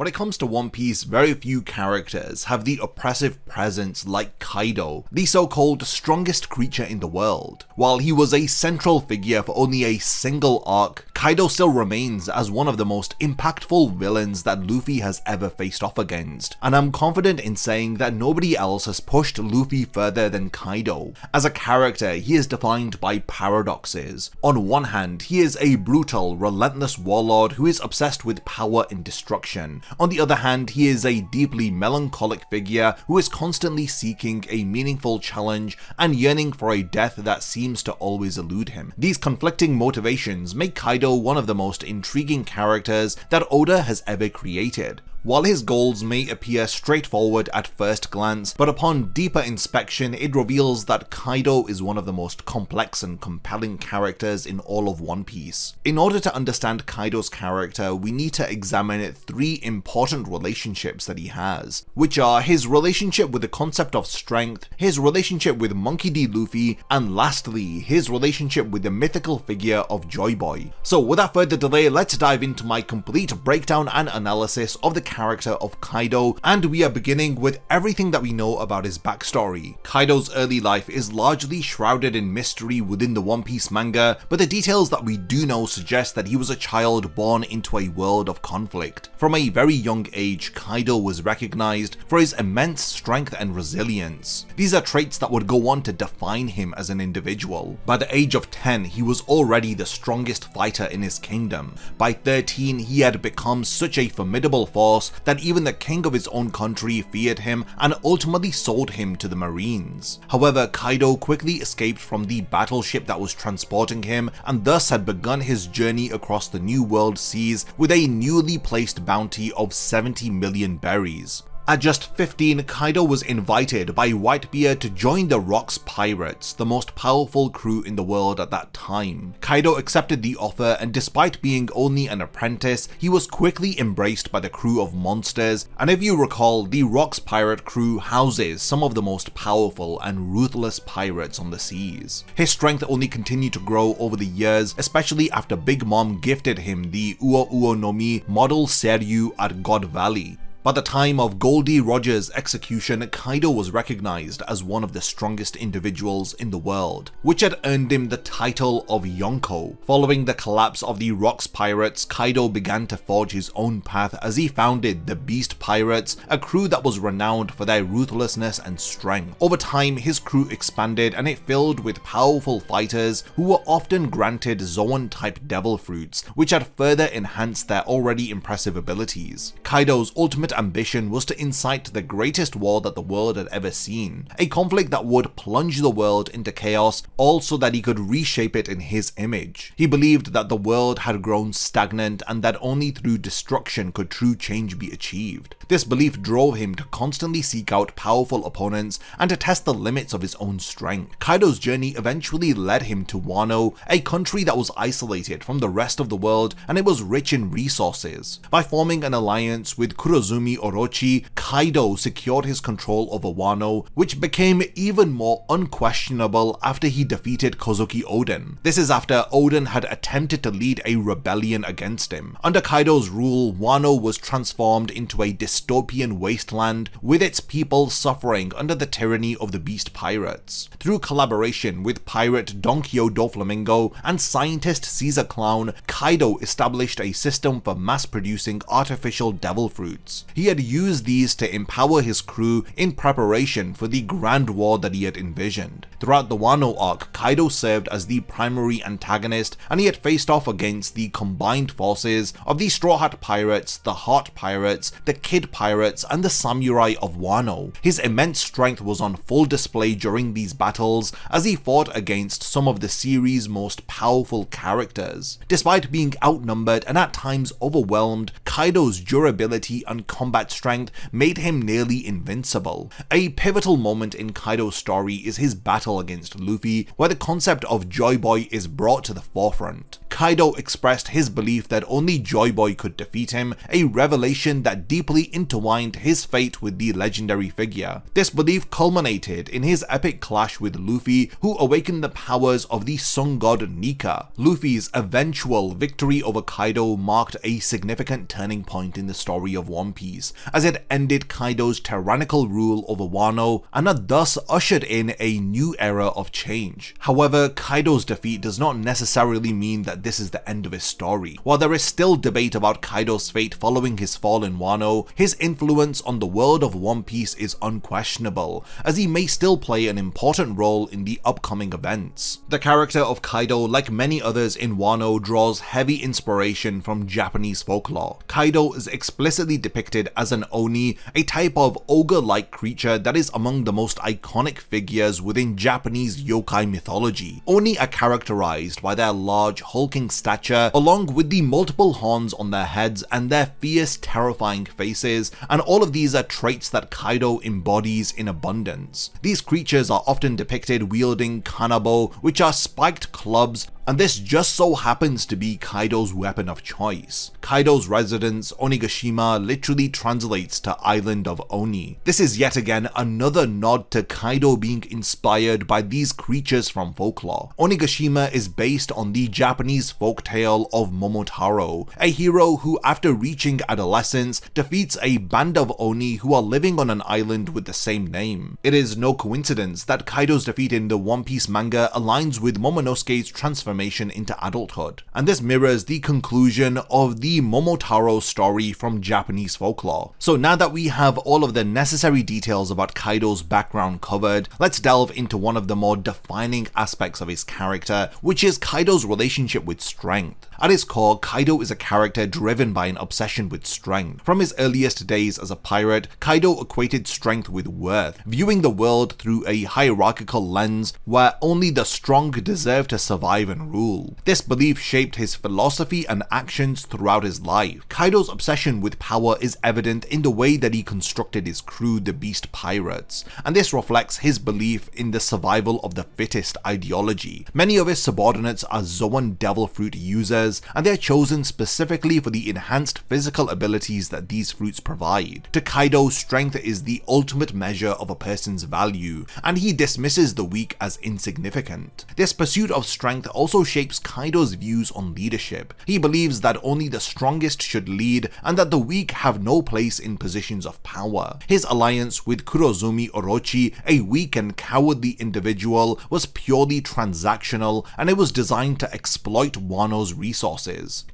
When it comes to One Piece, very few characters have the oppressive presence like Kaido, the so-called strongest creature in the world. While he was a central figure for only a single arc, Kaido still remains as one of the most impactful villains that Luffy has ever faced off against, and I'm confident in saying that nobody else has pushed Luffy further than Kaido. As a character, he is defined by paradoxes. On one hand, he is a brutal, relentless warlord who is obsessed with power and destruction. On the other hand, he is a deeply melancholic figure who is constantly seeking a meaningful challenge and yearning for a death that seems to always elude him. These conflicting motivations make Kaido one of the most intriguing characters that Oda has ever created. While his goals may appear straightforward at first glance, but upon deeper inspection it reveals that Kaido is one of the most complex and compelling characters in all of One Piece. In order to understand Kaido's character, we need to examine 3 important relationships that he has, which are his relationship with the concept of strength, his relationship with Monkey D. Luffy, and lastly, his relationship with the mythical figure of Joyboy. So without further delay, let's dive into my complete breakdown and analysis of the character of Kaido, and we are beginning with everything that we know about his backstory. Kaido's early life is largely shrouded in mystery within the One Piece manga, but the details that we do know suggest that he was a child born into a world of conflict. From a very young age, Kaido was recognized for his immense strength and resilience. These are traits that would go on to define him as an individual. By the age of 10, he was already the strongest fighter in his kingdom. By 13, he had become such a formidable force that even the king of his own country feared him and ultimately sold him to the Marines. However, Kaido quickly escaped from the battleship that was transporting him and thus had begun his journey across the New World seas with a newly placed bounty of 70 million berries. At just 15, Kaido was invited by Whitebeard to join the Rocks Pirates, the most powerful crew in the world at that time. Kaido accepted the offer, and despite being only an apprentice, he was quickly embraced by the crew of monsters, and if you recall, the Rocks Pirate crew houses some of the most powerful and ruthless pirates on the seas. His strength only continued to grow over the years, especially after Big Mom gifted him the Uo Uo no Mi model Seiryu at God Valley. By the time of Goldie Roger's execution, Kaido was recognized as one of the strongest individuals in the world, which had earned him the title of Yonko. Following the collapse of the Rocks Pirates, Kaido began to forge his own path as he founded the Beast Pirates, a crew that was renowned for their ruthlessness and strength. Over time, his crew expanded and it filled with powerful fighters who were often granted Zoan-type devil fruits, which had further enhanced their already impressive abilities. Kaido's ultimate ambition was to incite the greatest war that the world had ever seen, a conflict that would plunge the world into chaos, all so that he could reshape it in his image. He believed that the world had grown stagnant and that only through destruction could true change be achieved. This belief drove him to constantly seek out powerful opponents and to test the limits of his own strength. Kaido's journey eventually led him to Wano, a country that was isolated from the rest of the world and it was rich in resources. By forming an alliance with Kurozumi Orochi, Kaido secured his control over Wano, which became even more unquestionable after he defeated Kozuki Oden. This is after Oden had attempted to lead a rebellion against him. Under Kaido's rule, Wano was transformed into a dystopian wasteland, with its people suffering under the tyranny of the Beast Pirates. Through collaboration with pirate Don Quixote Doflamingo and scientist Caesar Clown, Kaido established a system for mass-producing artificial devil fruits. He had used these to empower his crew in preparation for the grand war that he had envisioned. Throughout the Wano arc, Kaido served as the primary antagonist and he had faced off against the combined forces of the Straw Hat Pirates, the Heart Pirates, the Kid Pirates, and the Samurai of Wano. His immense strength was on full display during these battles as he fought against some of the series' most powerful characters. Despite being outnumbered and at times overwhelmed, Kaido's durability and combat strength made him nearly invincible. A pivotal moment in Kaido's story is his battle against Luffy, where the concept of Joy Boy is brought to the forefront. Kaido expressed his belief that only Joy Boy could defeat him, a revelation that deeply intertwined his fate with the legendary figure. This belief culminated in his epic clash with Luffy, who awakened the powers of the sun god Nika. Luffy's eventual victory over Kaido marked a significant turning point in the story of One Piece, as it ended Kaido's tyrannical rule over Wano and had thus ushered in a new era of change. However, Kaido's defeat does not necessarily mean that this is the end of his story. While there is still debate about Kaido's fate following his fall in Wano, his influence on the world of One Piece is unquestionable, as he may still play an important role in the upcoming events. The character of Kaido, like many others in Wano, draws heavy inspiration from Japanese folklore. Kaido is explicitly depicted as an Oni, a type of ogre-like creature that is among the most iconic figures within Japanese yokai mythology. Oni are characterized by their large, hulking stature, along with the multiple horns on their heads and their fierce, terrifying faces, and all of these are traits that Kaido embodies in abundance. These creatures are often depicted wielding kanabo, which are spiked clubs, and this just so happens to be Kaido's weapon of choice. Kaido's residence, Onigashima, literally translates to Island of Oni. This is yet again another nod to Kaido being inspired by these creatures from folklore. Onigashima is based on the Japanese folktale of Momotaro, a hero who, after reaching adolescence, defeats a band of Oni who are living on an island with the same name. It is no coincidence that Kaido's defeat in the One Piece manga aligns with Momonosuke's transformation into adulthood, and this mirrors the conclusion of the Momotaro story from Japanese folklore. So now that we have all of the necessary details about Kaido's background covered, let's delve into one of the more defining aspects of his character, which is Kaido's relationship with strength. At its core, Kaido is a character driven by an obsession with strength. From his earliest days as a pirate, Kaido equated strength with worth, viewing the world through a hierarchical lens where only the strong deserve to survive and rule. This belief shaped his philosophy and actions throughout his life. Kaido's obsession with power is evident in the way that he constructed his crew, the Beast Pirates, and this reflects his belief in the survival of the fittest ideology. Many of his subordinates are Zoan Devil Fruit users, and they are chosen specifically for the enhanced physical abilities that these fruits provide. To Kaido, strength is the ultimate measure of a person's value, and he dismisses the weak as insignificant. This pursuit of strength also shapes Kaido's views on leadership. He believes that only the strongest should lead, and that the weak have no place in positions of power. His alliance with Kurozumi Orochi, a weak and cowardly individual, was purely transactional, and it was designed to exploit Wano's resources.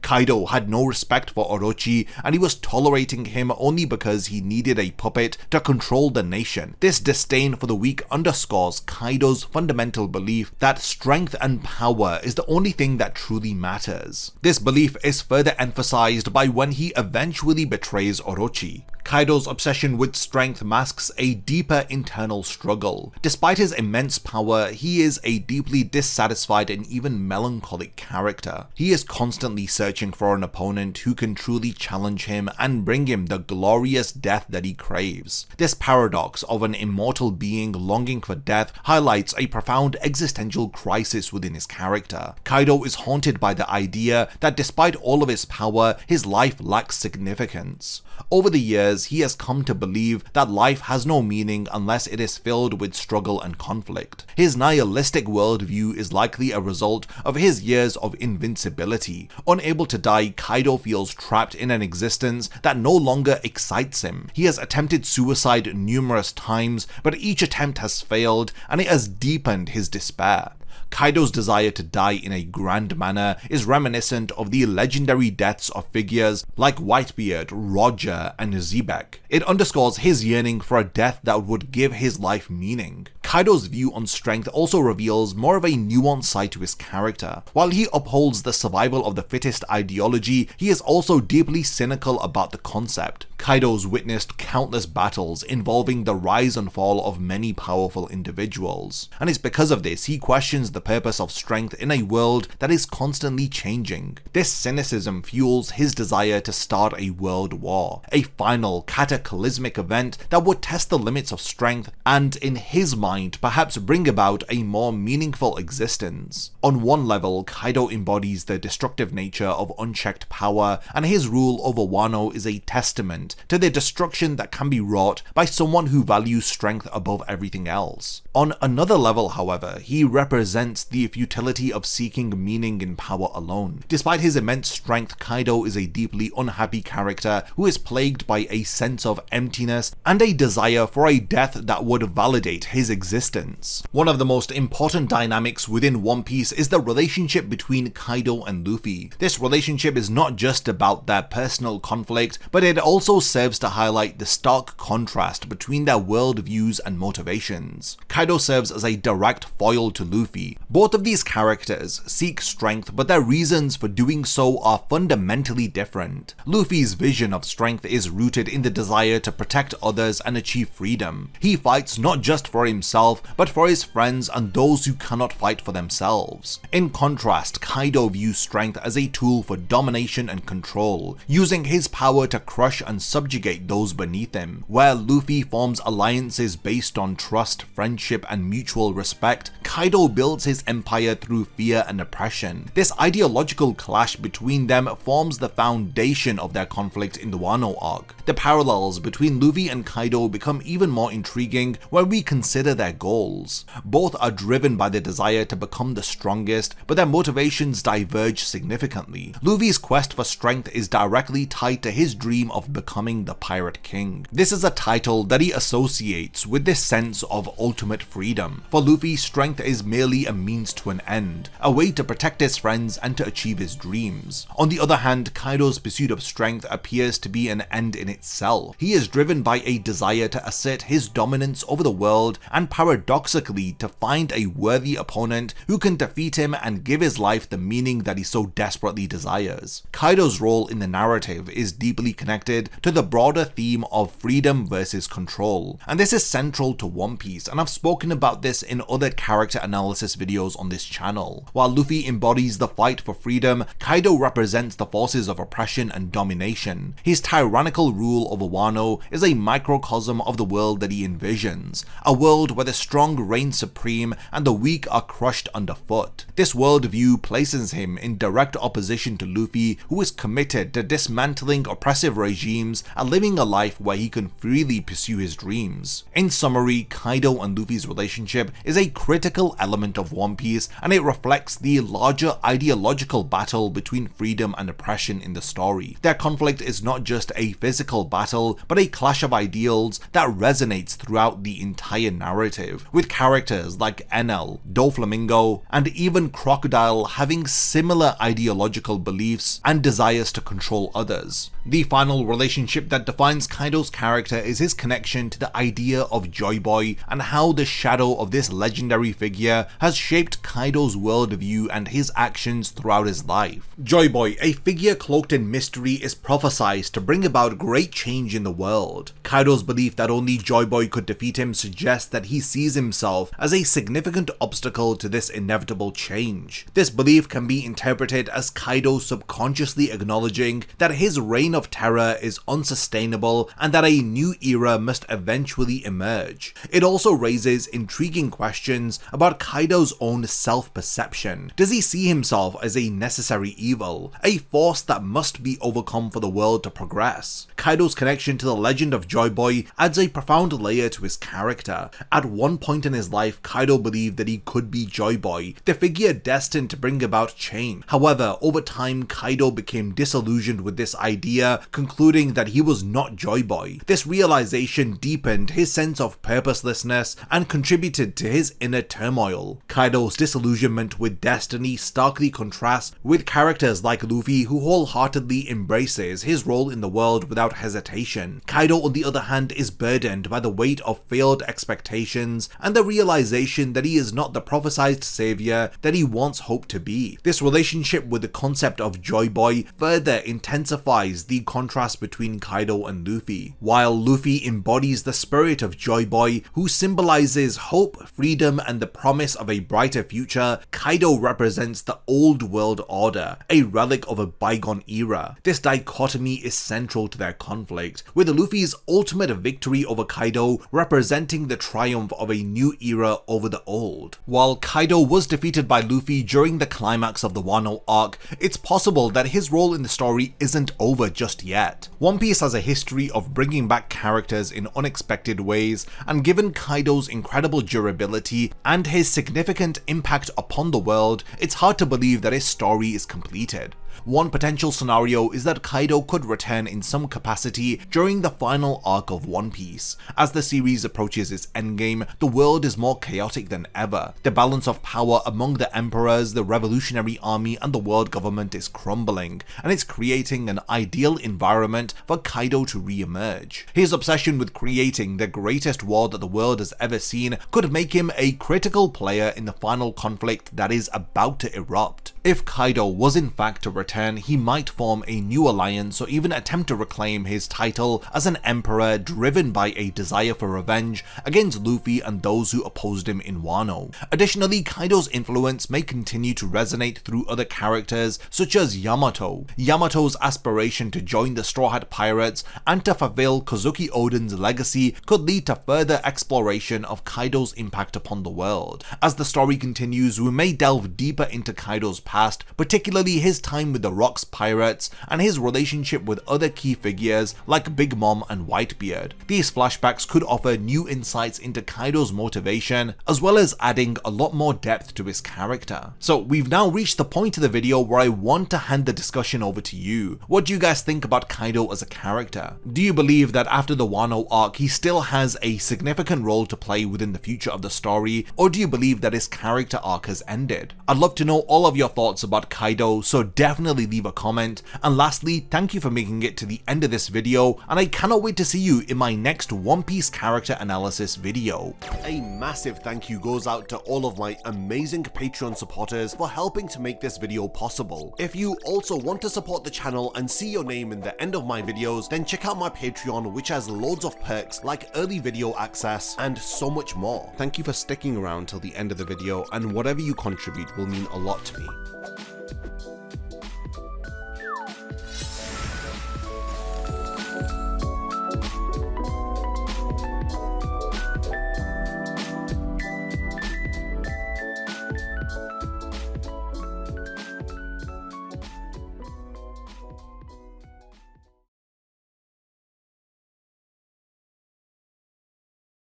Kaido had no respect for Orochi, and he was tolerating him only because he needed a puppet to control the nation. This disdain for the weak underscores Kaido's fundamental belief that strength and power is the only thing that truly matters. This belief is further emphasized by when he eventually betrays Orochi. Kaido's obsession with strength masks a deeper internal struggle. Despite his immense power, he is a deeply dissatisfied and even melancholic character. He is constantly searching for an opponent who can truly challenge him and bring him the glorious death that he craves. This paradox of an immortal being longing for death highlights a profound existential crisis within his character. Kaido is haunted by the idea that despite all of his power, his life lacks significance. Over the years, he has come to believe that life has no meaning unless it is filled with struggle and conflict. His nihilistic worldview is likely a result of his years of invincibility. Unable to die, Kaido feels trapped in an existence that no longer excites him. He has attempted suicide numerous times, but each attempt has failed, and it has deepened his despair. Kaido's desire to die in a grand manner is reminiscent of the legendary deaths of figures like Whitebeard, Roger, and Zebek. It underscores his yearning for a death that would give his life meaning. Kaido's view on strength also reveals more of a nuanced side to his character. While he upholds the survival of the fittest ideology, he is also deeply cynical about the concept. Kaido's witnessed countless battles involving the rise and fall of many powerful individuals, and it's because of this he questions the purpose of strength in a world that is constantly changing. This cynicism fuels his desire to start a world war, a final cataclysmic event that would test the limits of strength and, in his mind, perhaps bring about a more meaningful existence. On one level, Kaido embodies the destructive nature of unchecked power, and his rule over Wano is a testament to the destruction that can be wrought by someone who values strength above everything else. On another level, however, he represents the futility of seeking meaning in power alone. Despite his immense strength, Kaido is a deeply unhappy character who is plagued by a sense of emptiness and a desire for a death that would validate his existence. One of the most important dynamics within One Piece is the relationship between Kaido and Luffy. This relationship is not just about their personal conflict, but it also serves to highlight the stark contrast between their worldviews and motivations. Kaido serves as a direct foil to Luffy. Both of these characters seek strength, but their reasons for doing so are fundamentally different. Luffy's vision of strength is rooted in the desire to protect others and achieve freedom. He fights not just for himself, but for his friends and those who cannot fight for themselves. In contrast, Kaido views strength as a tool for domination and control, using his power to crush and subjugate those beneath him. Where Luffy forms alliances based on trust, friendship, and mutual respect, Kaido builds his empire through fear and oppression. This ideological clash between them forms the foundation of their conflict in the Wano arc. The parallels between Luffy and Kaido become even more intriguing when we consider their goals. Both are driven by the desire to become the strongest, but their motivations diverge significantly. Luffy's quest for strength is directly tied to his dream of becoming the Pirate King. This is a title that he associates with this sense of ultimate freedom. For Luffy, strength is merely a means to an end, a way to protect his friends and to achieve his dreams. On the other hand, Kaido's pursuit of strength appears to be an end in itself. He is driven by a desire to assert his dominance over the world and paradoxically to find a worthy opponent who can defeat him and give his life the meaning that he so desperately desires. Kaido's role in the narrative is deeply connected to the broader theme of freedom versus control, and this is central to One Piece, and I've spoken about this in other character analysis videos on this channel. While Luffy embodies the fight for freedom, Kaido represents the forces of oppression and domination. His tyrannical rule over Wano is a microcosm of the world that he envisions, a world where the strong reign supreme and the weak are crushed underfoot. This worldview places him in direct opposition to Luffy, who is committed to dismantling oppressive regimes and living a life where he can freely pursue his dreams. In summary, Kaido and Luffy's relationship is a critical element of One Piece, and it reflects the larger ideological battle between freedom and oppression in the story. Their conflict is not just a physical battle, but a clash of ideals that resonates throughout the entire narrative, with characters like Enel, Doflamingo, and even Crocodile having similar ideological beliefs and desires to control others. The final relationship that defines Kaido's character is his connection to the idea of Joyboy and how the shadow of this legendary figure has shaped Kaido's worldview and his actions throughout his life. Joyboy, a figure cloaked in mystery, is prophesied to bring about great change in the world. Kaido's belief that only Joyboy could defeat him suggests that he sees himself as a significant obstacle to this inevitable change. This belief can be interpreted as Kaido subconsciously acknowledging that his reign of terror is unsustainable and that a new era must eventually emerge. It also raises intriguing questions about Kaido's own self-perception. Does he see himself as a necessary evil, a force that must be overcome for the world to progress? Kaido's connection to the legend of Joyboy adds a profound layer to his character. At one point in his life, Kaido believed that he could be Joyboy, the figure destined to bring about change. However, over time, Kaido became disillusioned with this idea, concluding that he was not Joyboy. This realization deepened his sense of purposelessness and contributed to his inner turmoil. Kaido's disillusionment with destiny starkly contrasts with characters like Luffy, who wholeheartedly embraces his role in the world without hesitation. Kaido, on the other hand, is burdened by the weight of failed expectations and the realization that he is not the prophesized savior that he once hoped to be. This relationship with the concept of Joyboy further intensifies the contrast between Kaido and Luffy. While Luffy embodies the spirit of Joyboy, who symbolizes hope, freedom, and the promise of a brighter future, Kaido represents the old world order, a relic of a bygone era. This dichotomy is central to their conflict, with Luffy's ultimate victory over Kaido representing the triumph of a new era over the old. While Kaido was defeated by Luffy during the climax of the Wano arc, it's possible that his role in the story isn't over just yet. One Piece has a history of bringing back characters in unexpected ways, and given Kaido's incredible durability and his significant impact upon the world, it's hard to believe that his story is completed. One potential scenario is that Kaido could return in some capacity during the final arc of One Piece. As the series approaches its endgame, the world is more chaotic than ever. The balance of power among the emperors, the revolutionary army, and the world government is crumbling, and it's creating an ideal environment for Kaido to re-emerge. His obsession with creating the greatest war that the world has ever seen could make him a critical player in the final conflict that is about to erupt. If Kaido was in fact to return, he might form a new alliance or even attempt to reclaim his title as an emperor driven by a desire for revenge against Luffy and those who opposed him in Wano. Additionally, Kaido's influence may continue to resonate through other characters such as Yamato. Yamato's aspiration to join the Straw Hat Pirates and to fulfill Kozuki Oden's legacy could lead to further exploration of Kaido's impact upon the world. As the story continues, we may delve deeper into Kaido's past, particularly his time with the Rocks Pirates and his relationship with other key figures like Big Mom and Whitebeard. These flashbacks could offer new insights into Kaido's motivation, as well as adding a lot more depth to his character. So we've now reached the point of the video where I want to hand the discussion over to you. What do you guys think about Kaido as a character? Do you believe that after the Wano arc he still has a significant role to play within the future of the story, or do you believe that his character arc has ended? I'd love to know all of your thoughts about Kaido, so definitely leave a comment. And lastly, thank you for making it to the end of this video, and I cannot wait to see you in my next One Piece character analysis video. A massive thank you goes out to all of my amazing Patreon supporters for helping to make this video possible. If you also want to support the channel and see your name in the end of my videos, then check out my Patreon, which has loads of perks like early video access and so much more. Thank you for sticking around till the end of the video, and whatever you contribute will mean a lot to me.